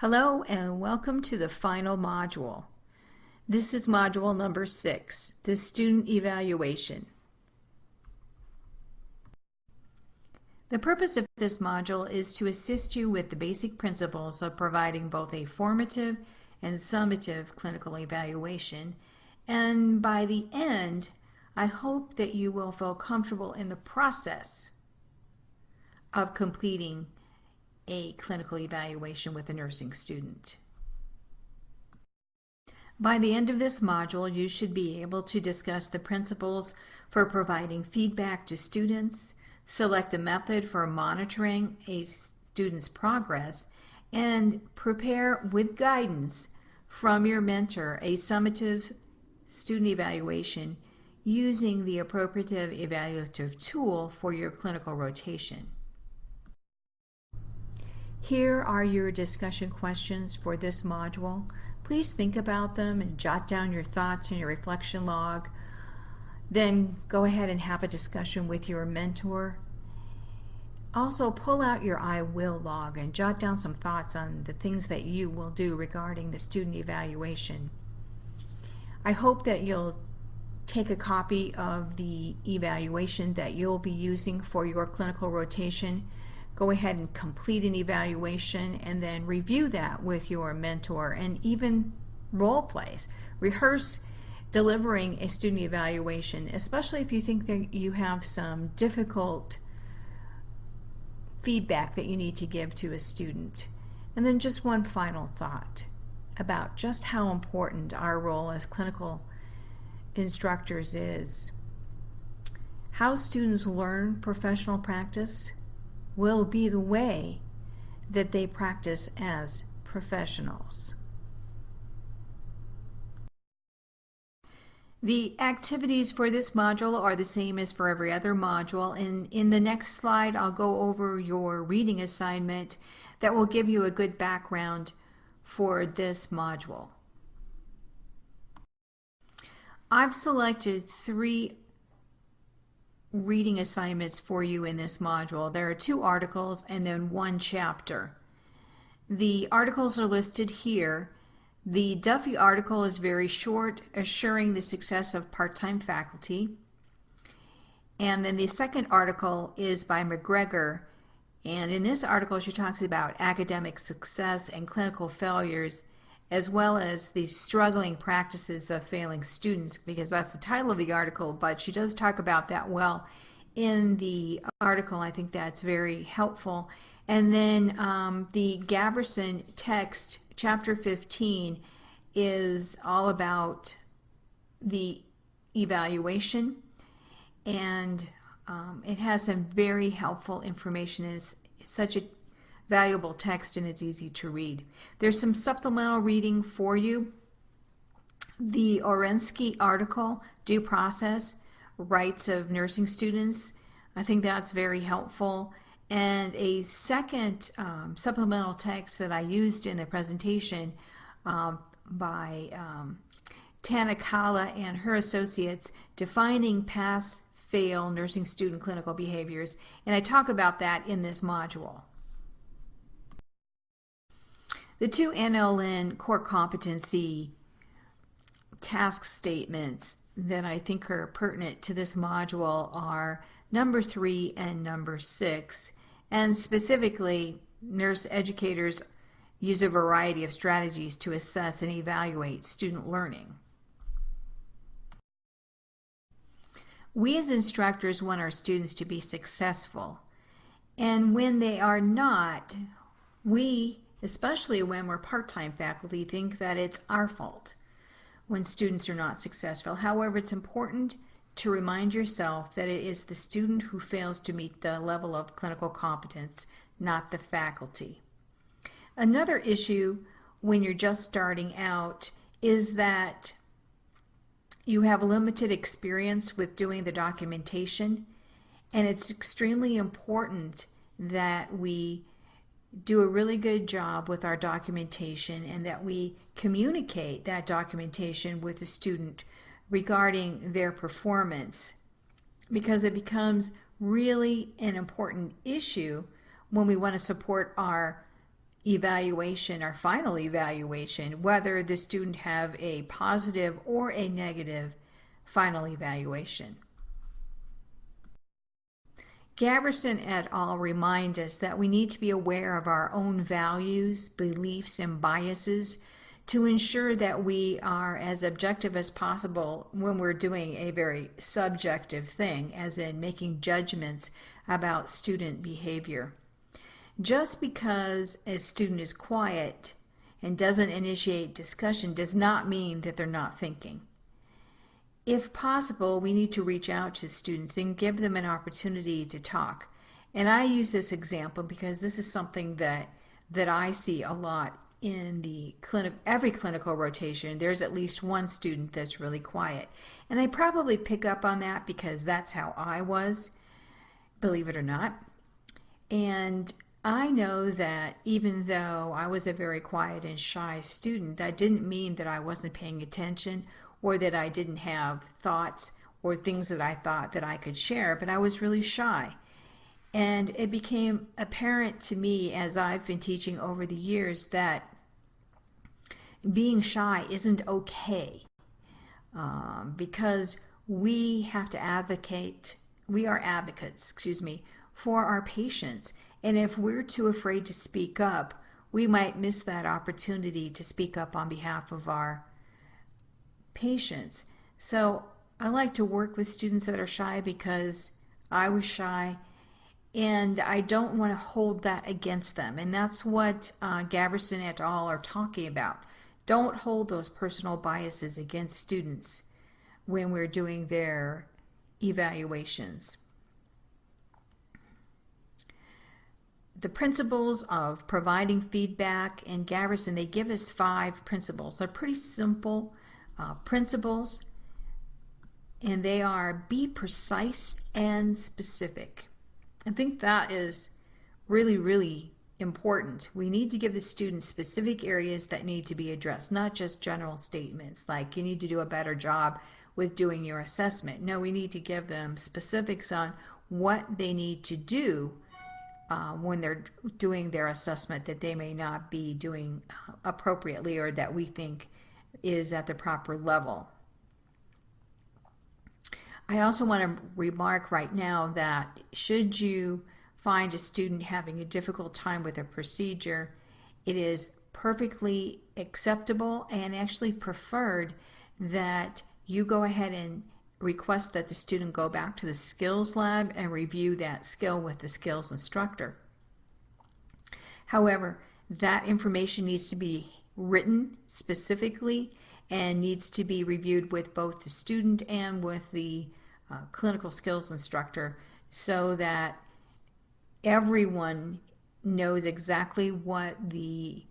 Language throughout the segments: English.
Hello and welcome to the final module. This is module number 6, the student evaluation. The purpose of this module is to assist you with the basic principles of providing both a formative and summative clinical evaluation, and by the end, I hope that you will feel comfortable in the process of completing a clinical evaluation with a nursing student. By the end of this module, you should be able to discuss the principles for providing feedback to students, select a method for monitoring a student's progress, and prepare with guidance from your mentor a summative student evaluation using the appropriate evaluative tool for your clinical rotation. Here are your discussion questions for this module. Please think about them and jot down your thoughts in your reflection log. Then go ahead and have a discussion with your mentor. Also, pull out your I will log and jot down some thoughts on the things that you will do regarding the student evaluation. I hope that you'll take a copy of the evaluation that you'll be using for your clinical rotation. Go ahead and complete an evaluation and then review that with your mentor, and even role plays. Rehearse delivering a student evaluation, especially if you think that you have some difficult feedback that you need to give to a student. And then just one final thought about just how important our role as clinical instructors is. How students learn professional practice will be the way that they practice as professionals. The activities for this module are the same as for every other module, and in the next slide I'll go over your reading assignment that will give you a good background for this module. I've selected 3 reading assignments for you in this module. There are 2 articles and then 1 chapter. The articles are listed here. The Duffy article is very short, assuring the success of part-time faculty. And then the second article is by McGregor, and in this article she talks about academic success and clinical failures, as well as the struggling practices of failing students, because that's the title of the article, but she does talk about that well in the article. I think that's very helpful. And then the Gaberson text, chapter 15, is all about the evaluation, and it has some very helpful information. It's such a valuable text and it's easy to read. There's some supplemental reading for you. The Orensky article, Due Process, Rights of Nursing Students, I think that's very helpful. And a second supplemental text that I used in the presentation by Tanakala and her associates, Defining Pass-Fail Nursing Student Clinical Behaviors, and I talk about that in this module. The 2 NLN core competency task statements that I think are pertinent to this module are number 3 and number 6. And specifically, nurse educators use a variety of strategies to assess and evaluate student learning. We as instructors want our students to be successful. And when they are not, we, especially when we're part-time faculty, think that it's our fault when students are not successful. However, it's important to remind yourself that it is the student who fails to meet the level of clinical competence, not the faculty. Another issue when you're just starting out is that you have limited experience with doing the documentation, and it's extremely important that we do a really good job with our documentation and that we communicate that documentation with the student regarding their performance, because it becomes really an important issue when we want to support our evaluation or final evaluation, whether the student have a positive or a negative final evaluation. Gaverson et al. Remind us that we need to be aware of our own values, beliefs, and biases to ensure that we are as objective as possible when we're doing a very subjective thing, as in making judgments about student behavior. Just because a student is quiet and doesn't initiate discussion does not mean that they're not thinking. If possible, we need to reach out to students and give them an opportunity to talk. And I use this example because this is something that I see a lot in the every clinical rotation. There's at least one student that's really quiet. And I probably pick up on that because that's how I was, believe it or not. And I know that even though I was a very quiet and shy student, that didn't mean that I wasn't paying attention or that I didn't have thoughts or things that I thought that I could share, but I was really shy. And it became apparent to me as I've been teaching over the years that being shy isn't okay, because we have to advocate, we are advocates, for our patients. And if we're too afraid to speak up, we might miss that opportunity to speak up on behalf of our patients. So I like to work with students that are shy because I was shy, and I don't want to hold that against them. And that's what Gaverson et al. Are talking about. Don't hold those personal biases against students when we're doing their evaluations. The principles of providing feedback, and Gaverson, they give us 5 principles. They're pretty simple principles, and they are: be precise and specific. I think that is really, really important. We need to give the students specific areas that need to be addressed, not just general statements like you need to do a better job with doing your assessment. No, we need to give them specifics on what they need to do when they're doing their assessment that they may not be doing appropriately or that we think is at the proper level. I also want to remark right now that should you find a student having a difficult time with a procedure, it is perfectly acceptable and actually preferred that you go ahead and request that the student go back to the skills lab and review that skill with the skills instructor. However, that information needs to be written specifically and needs to be reviewed with both the student and with the clinical skills instructor so that everyone knows exactly what the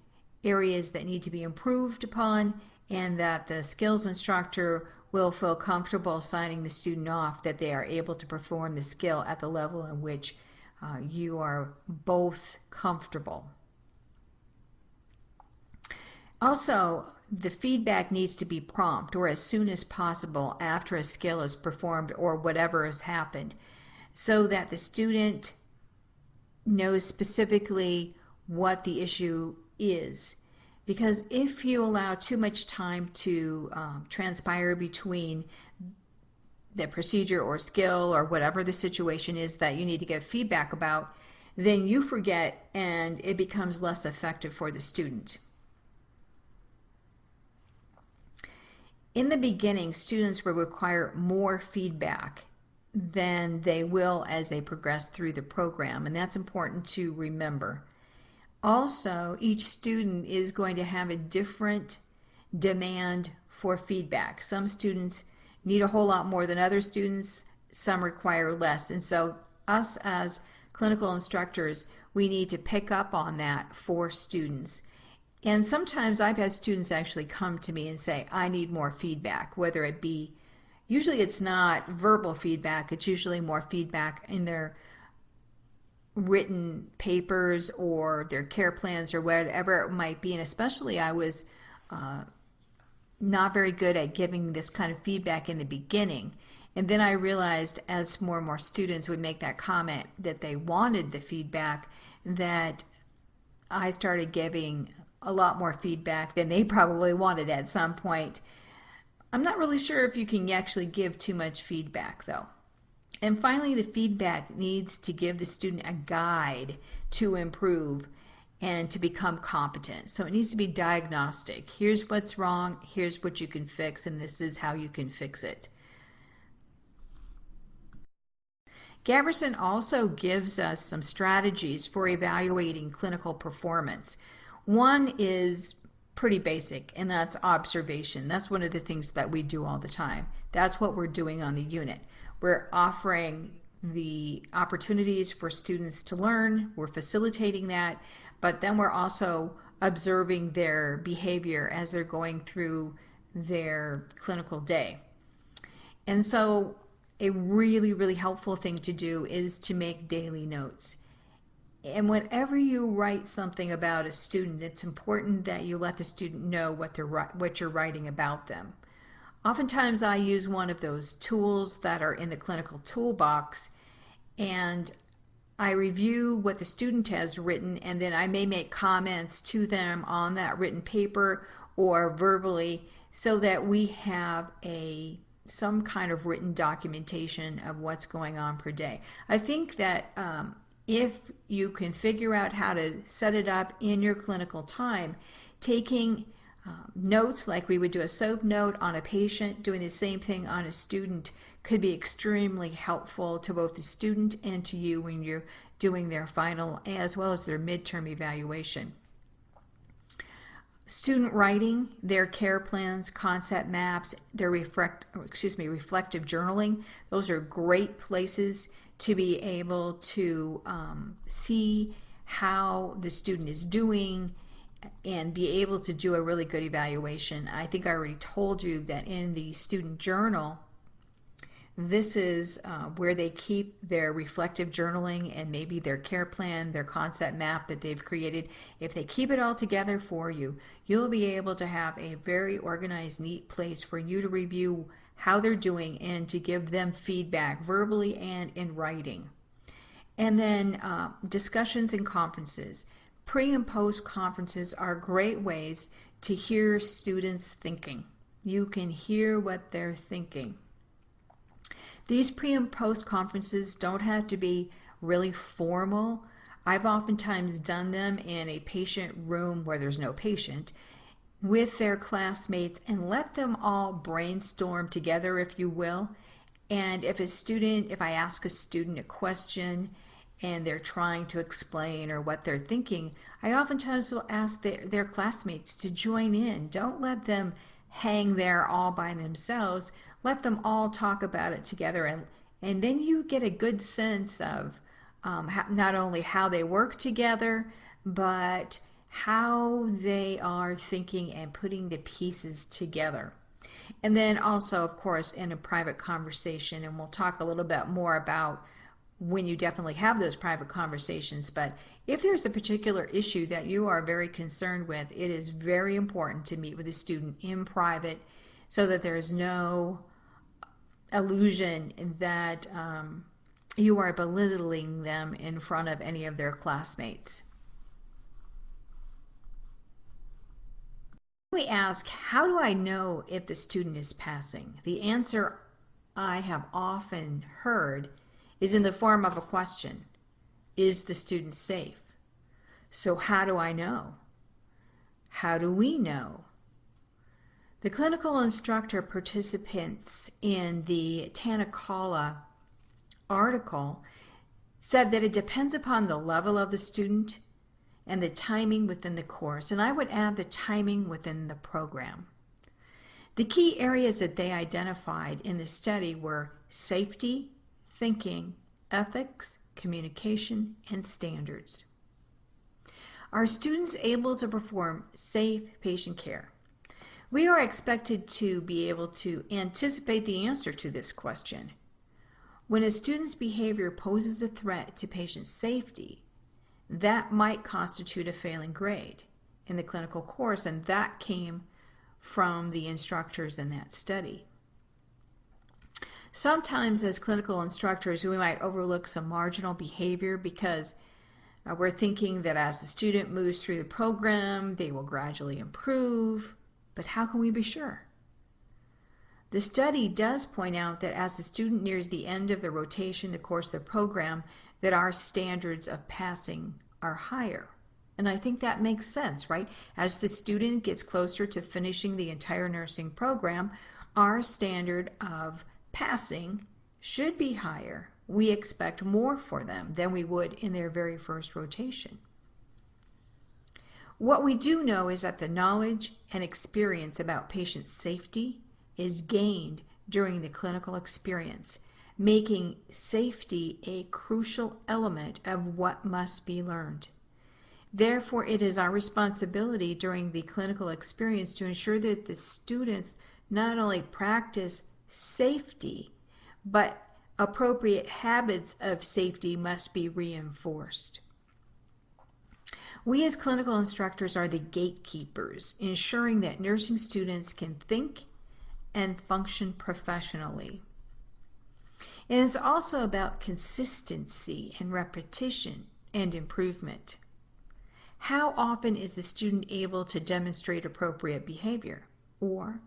areas that need to be improved upon, and that the skills instructor will feel comfortable signing the student off that they are able to perform the skill at the level in which you are both comfortable. Also, the feedback needs to be prompt or as soon as possible after a skill is performed or whatever has happened, so that the student knows specifically what the issue is. Because if you allow too much time to transpire between the procedure or skill or whatever the situation is that you need to give feedback about, then you forget and it becomes less effective for the student. In the beginning, students will require more feedback than they will as they progress through the program, and that's important to remember. Also, each student is going to have a different demand for feedback. Some students need a whole lot more than other students, some require less, and so us as clinical instructors, we need to pick up on that for students. And sometimes I've had students actually come to me and say, I need more feedback, whether it be, usually it's not verbal feedback, it's usually more feedback in their written papers or their care plans or whatever it might be. And especially I was not very good at giving this kind of feedback in the beginning. And then I realized as more and more students would make that comment that they wanted the feedback, that I started giving a lot more feedback than they probably wanted at some point. I'm not really sure if you can actually give too much feedback though. And finally, the feedback needs to give the student a guide to improve and to become competent. So it needs to be diagnostic. Here's what's wrong, here's what you can fix, and this is how you can fix it. Gaverson also gives us some strategies for evaluating clinical performance. One is pretty basic, and that's observation. That's one of the things that we do all the time. That's what we're doing on the unit. We're offering the opportunities for students to learn, we're facilitating that, but then we're also observing their behavior as they're going through their clinical day. And so a really, really helpful thing to do is to make daily notes. And whenever you write something about a student, it's important that you let the student know what you're writing about them. Oftentimes I use one of those tools that are in the clinical toolbox, and I review what the student has written, and then I may make comments to them on that written paper or verbally so that we have some kind of written documentation of what's going on per day. I think that if you can figure out how to set it up in your clinical time, taking notes like we would do a SOAP note on a patient, doing the same thing on a student could be extremely helpful to both the student and to you when you're doing their final as well as their midterm evaluation. Student writing, their care plans, concept maps, their reflective journaling, those are great places to be able to see how the student is doing and be able to do a really good evaluation. I think I already told you that in the student journal, this is where they keep their reflective journaling and maybe their care plan, their concept map that they've created. If they keep it all together for you, you'll be able to have a very organized, neat place for you to review how they're doing and to give them feedback verbally and in writing. And then discussions and conferences. Pre and post conferences are great ways to hear students thinking. You can hear what they're thinking. These pre and post conferences don't have to be really formal. I've oftentimes done them in a patient room where there's no patient with their classmates and let them all brainstorm together, if you will. And if I ask a student a question and they're trying to explain or what they're thinking, I oftentimes will ask their classmates to join in. Don't let them hang there all by themselves. Let them all talk about it together, and then you get a good sense of not only how they work together, but how they are thinking and putting the pieces together. And then also, of course, in a private conversation, and we'll talk a little bit more about when you definitely have those private conversations, but if there's a particular issue that you are very concerned with, it is very important to meet with a student in private so that there's no illusion that you are belittling them in front of any of their classmates. We ask, how do I know if the student is passing? The answer I have often heard is in the form of a question. Is the student safe? So how do I know? How do we know? The clinical instructor participants in the Tanakala article said that it depends upon the level of the student and the timing within the course, and I would add the timing within the program. The key areas that they identified in the study were safety, thinking, ethics, communication, and standards. Are students able to perform safe patient care? We are expected to be able to anticipate the answer to this question. When a student's behavior poses a threat to patient safety, that might constitute a failing grade in the clinical course, and that came from the instructors in that study. Sometimes as clinical instructors we might overlook some marginal behavior because We're thinking that as the student moves through the program, they will gradually improve, but how can we be sure? The study does point out that as the student nears the end of the rotation, the course of the program, that our standards of passing are higher. And I think that makes sense, right? As the student gets closer to finishing the entire nursing program, our standard of passing should be higher. We expect more for them than we would in their very first rotation. What we do know is that the knowledge and experience about patient safety is gained during the clinical experience, making safety a crucial element of what must be learned. Therefore, it is our responsibility during the clinical experience to ensure that the students not only practice safety, but appropriate habits of safety must be reinforced. We as clinical instructors are the gatekeepers, ensuring that nursing students can think and function professionally. And it's also about consistency and repetition and improvement. How often is the student able to demonstrate appropriate behavior? Or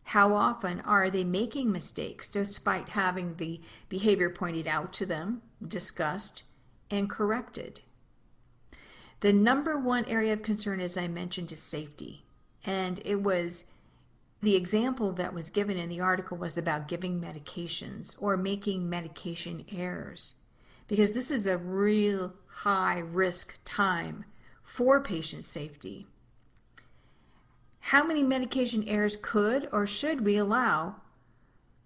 how often are they making mistakes despite having the behavior pointed out to them, discussed, and corrected? The number one area of concern, as I mentioned, is safety. And it was the example that was given in the article was about giving medications or making medication errors, because this is a real high risk time for patient safety. How many medication errors could or should we allow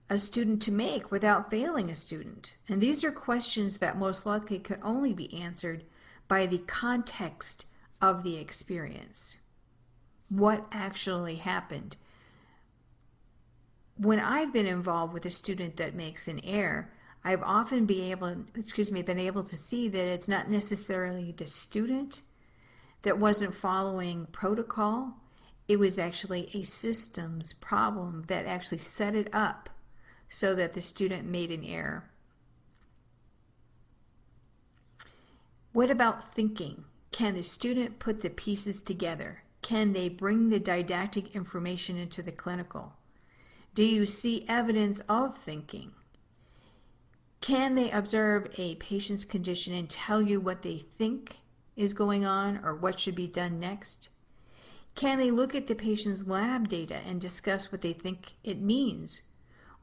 a student to make without failing a student? And these are questions that most likely could only be answered by the context of the experience. What actually happened? When I've been involved with a student that makes an error, I've often been able to see that it's not necessarily the student that wasn't following protocol. It was actually a systems problem that actually set it up so that the student made an error. What about thinking? Can the student put the pieces together? Can they bring the didactic information into the clinical? Do you see evidence of thinking? Can they observe a patient's condition and tell you what they think is going on or what should be done next? Can they look at the patient's lab data and discuss what they think it means?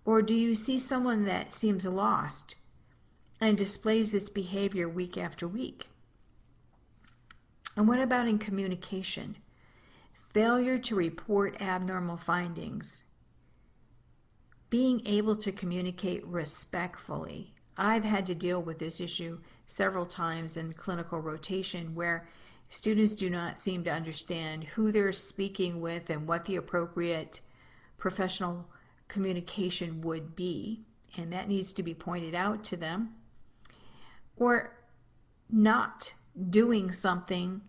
Or do you see someone that seems lost and displays this behavior week after week? And what about in communication? Failure to report abnormal findings. Being able to communicate respectfully. I've had to deal with this issue several times in clinical rotation where students do not seem to understand who they're speaking with and what the appropriate professional communication would be, and that needs to be pointed out to them. Or not doing something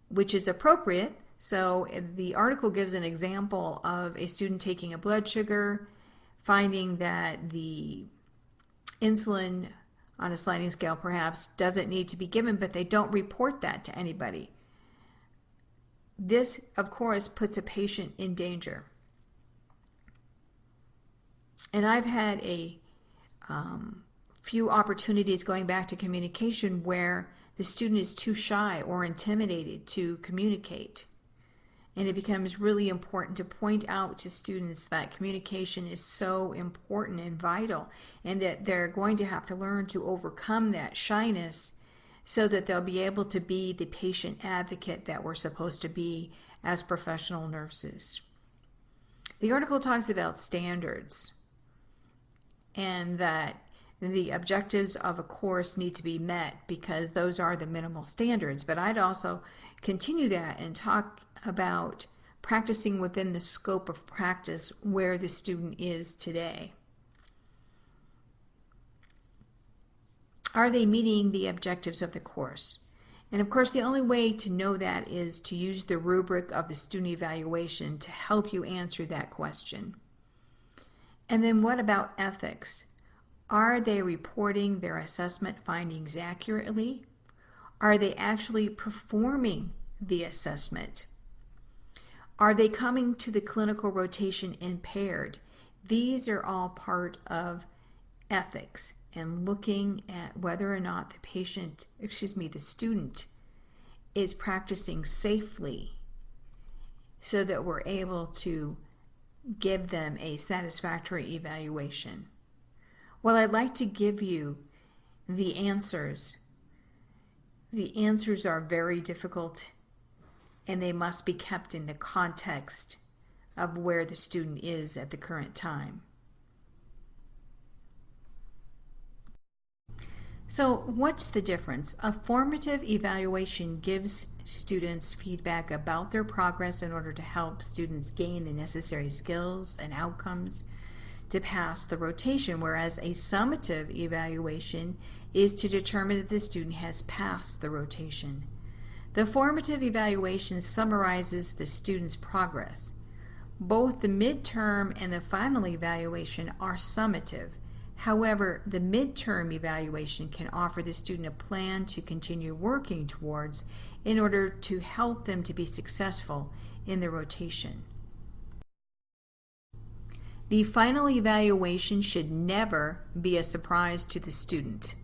which is appropriate. So the article gives an example of a student taking a blood sugar, finding that the insulin on a sliding scale perhaps doesn't need to be given, but they don't report that to anybody. This, of course, puts a patient in danger. And I've had a few opportunities going back to communication where the student is too shy or intimidated to communicate. And it becomes really important to point out to students that communication is so important and vital, and that they're going to have to learn to overcome that shyness so that they'll be able to be the patient advocate that we're supposed to be as professional nurses. The article talks about standards and that the objectives of a course need to be met because those are the minimal standards. But I'd also continue that and talk about practicing within the scope of practice where the student is today. Are they meeting the objectives of the course? And of course, the only way to know that is to use the rubric of the student evaluation to help you answer that question. And then what about ethics? Are they reporting their assessment findings accurately? Are they actually performing the assessment? Are they coming to the clinical rotation impaired? These are all part of ethics and looking at whether or not the student is practicing safely so that we're able to give them a satisfactory evaluation. Well, I'd like to give you the answers. The answers are very difficult and they must be kept in the context of where the student is at the current time. So what's the difference? A formative evaluation gives students feedback about their progress in order to help students gain the necessary skills and outcomes to pass the rotation, whereas a summative evaluation is to determine if the student has passed the rotation. The formative evaluation summarizes the student's progress. Both the midterm and the final evaluation are summative. However, the midterm evaluation can offer the student a plan to continue working towards in order to help them to be successful in the rotation. The final evaluation should never be a surprise to the student.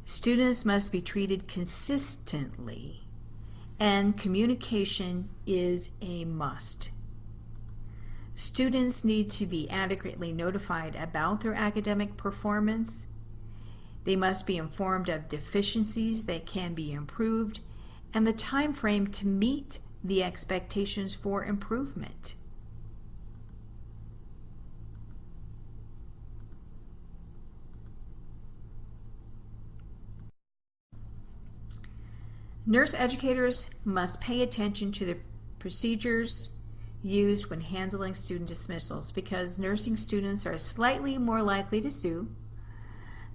Students must be treated consistently, and communication is a must. Students need to be adequately notified about their academic performance. They must be informed of deficiencies that can be improved and the time frame to meet the expectations for improvement. Nurse educators must pay attention to the procedures used when handling student dismissals because nursing students are slightly more likely to sue.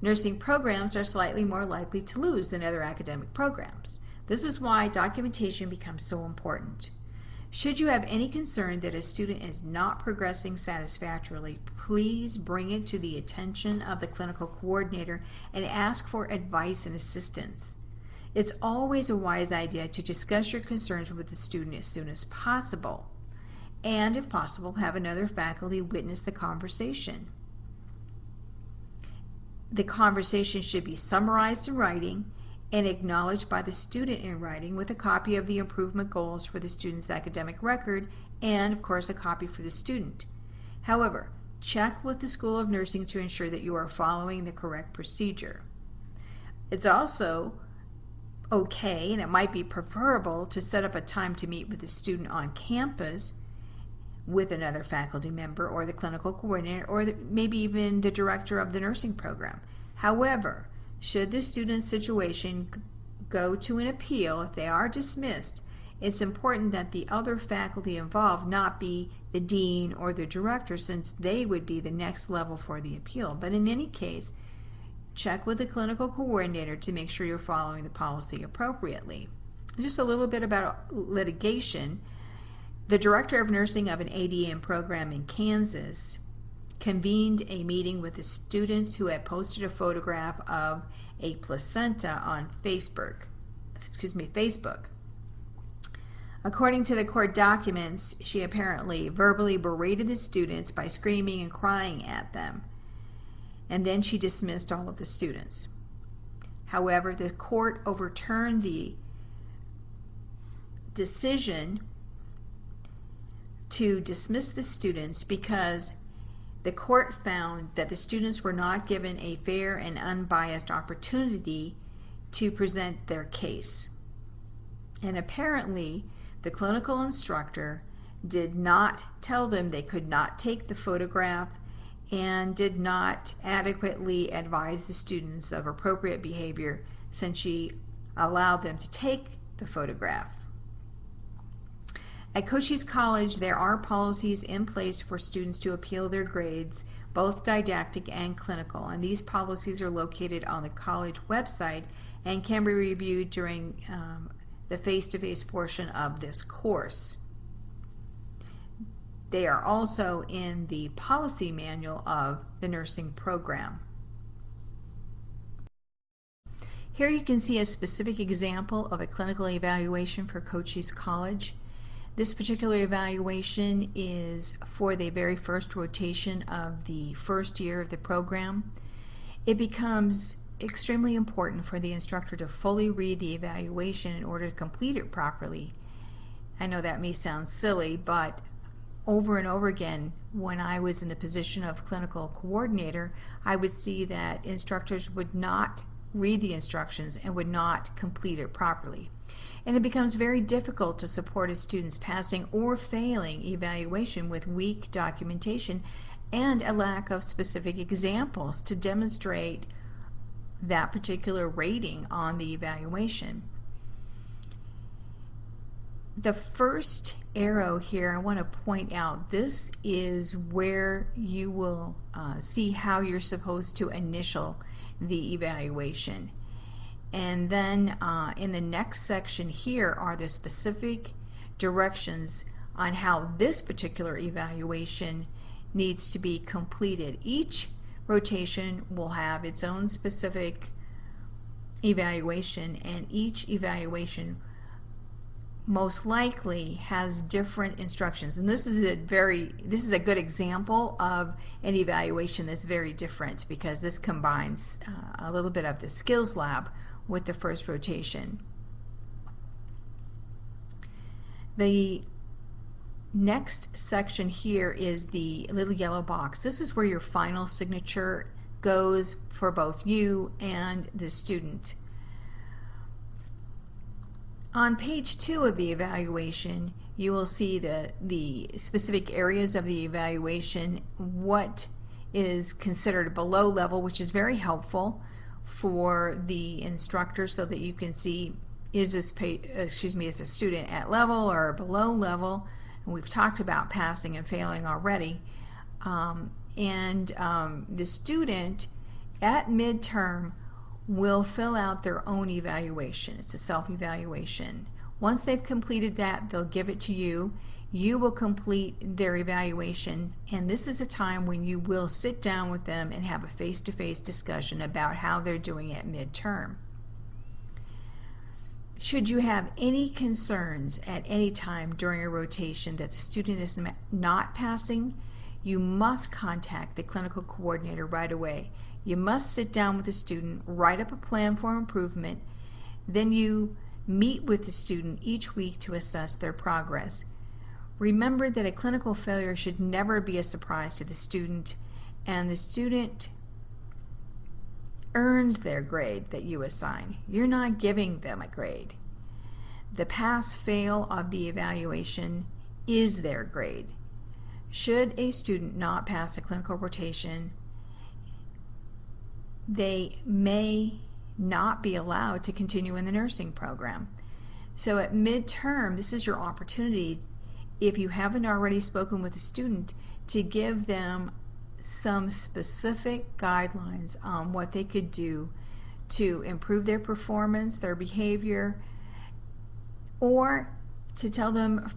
Nursing programs are slightly more likely to lose than other academic programs. This is why documentation becomes so important. Should you have any concern that a student is not progressing satisfactorily, please bring it to the attention of the clinical coordinator and ask for advice and assistance. It's always a wise idea to discuss your concerns with the student as soon as possible, and if possible, have another faculty witness the conversation. The conversation should be summarized in writing and acknowledged by the student in writing with a copy of the improvement goals for the student's academic record and, of course, a copy for the student. However, check with the School of Nursing to ensure that you are following the correct procedure. It's also okay, and it might be preferable, to set up a time to meet with the student on campus with another faculty member or the clinical coordinator or maybe even the director of the nursing program. However, should the student's situation go to an appeal, if they are dismissed, it's important that the other faculty involved not be the dean or the director, since they would be the next level for the appeal. But in any case, check with the clinical coordinator to make sure you're following the policy appropriately. Just a little bit about litigation. The director of nursing of an ADN program in Kansas convened a meeting with the students who had posted a photograph of a placenta on Facebook. According to the court documents, she apparently verbally berated the students by screaming and crying at them, and then she dismissed all of the students. However, the court overturned the decision to dismiss the students because the court found that the students were not given a fair and unbiased opportunity to present their case. And apparently, the clinical instructor did not tell them they could not take the photograph and did not adequately advise the students of appropriate behavior since she allowed them to take the photograph. At Cochise College, there are policies in place for students to appeal their grades, both didactic and clinical, and these policies are located on the college website and can be reviewed during the face-to-face portion of this course. They are also in the policy manual of the nursing program. Here you can see a specific example of a clinical evaluation for Cochise College. This particular evaluation is for the very first rotation of the first year of the program. It becomes extremely important for the instructor to fully read the evaluation in order to complete it properly. I know that may sound silly, but over and over again, when I was in the position of clinical coordinator, I would see that instructors would not read the instructions and would not complete it properly. And it becomes very difficult to support a student's passing or failing evaluation with weak documentation and a lack of specific examples to demonstrate that particular rating on the evaluation. The first arrow here, I want to point out, this is where you will see how you're supposed to initial the evaluation. And then in the next section here are the specific directions on how this particular evaluation needs to be completed. Each rotation will have its own specific evaluation, and each evaluation most likely has different instructions. And this is a good example of an evaluation that's very different, because this combines a little bit of the skills lab with the first rotation. The next section here is the little yellow box. This is where your final signature goes for both you and the student. On page 2 of the evaluation, you will see the specific areas of the evaluation, what is considered below level, which is very helpful for the instructor so that you can see, is this is a student at level or below level? And we've talked about passing and failing already. The student at midterm will fill out their own evaluation. It's a self-evaluation. Once they've completed that, they'll give it to you. You will complete their evaluation, and this is a time when you will sit down with them and have a face-to-face discussion about how they're doing at midterm. Should you have any concerns at any time during a rotation that the student is not passing, you must contact the clinical coordinator right away. You must sit down with the student, write up a plan for improvement, then you meet with the student each week to assess their progress. Remember that a clinical failure should never be a surprise to the student, and the student earns their grade that you assign. You're not giving them a grade. The pass-fail of the evaluation is their grade. Should a student not pass a clinical rotation, they may not be allowed to continue in the nursing program. So at midterm, this is your opportunity, if you haven't already spoken with the student, to give them some specific guidelines on what they could do to improve their performance, their behavior, or to tell them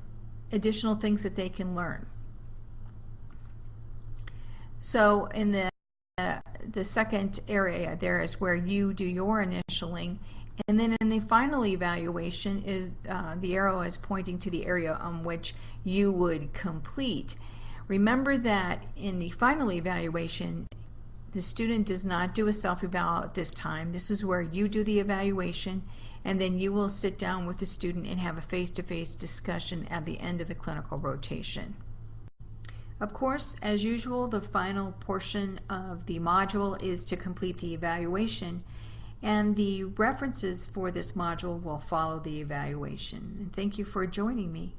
additional things that they can learn. So in the second area there is where you do your initialing, and then in the final evaluation is the arrow is pointing to the area on which you would complete. Remember that in the final evaluation, the student does not do a self-eval at this time. This is where you do the evaluation, and then you will sit down with the student and have a face-to-face discussion at the end of the clinical rotation. Of course, as usual, the final portion of the module is to complete the evaluation, and the references for this module will follow the evaluation. And thank you for joining me.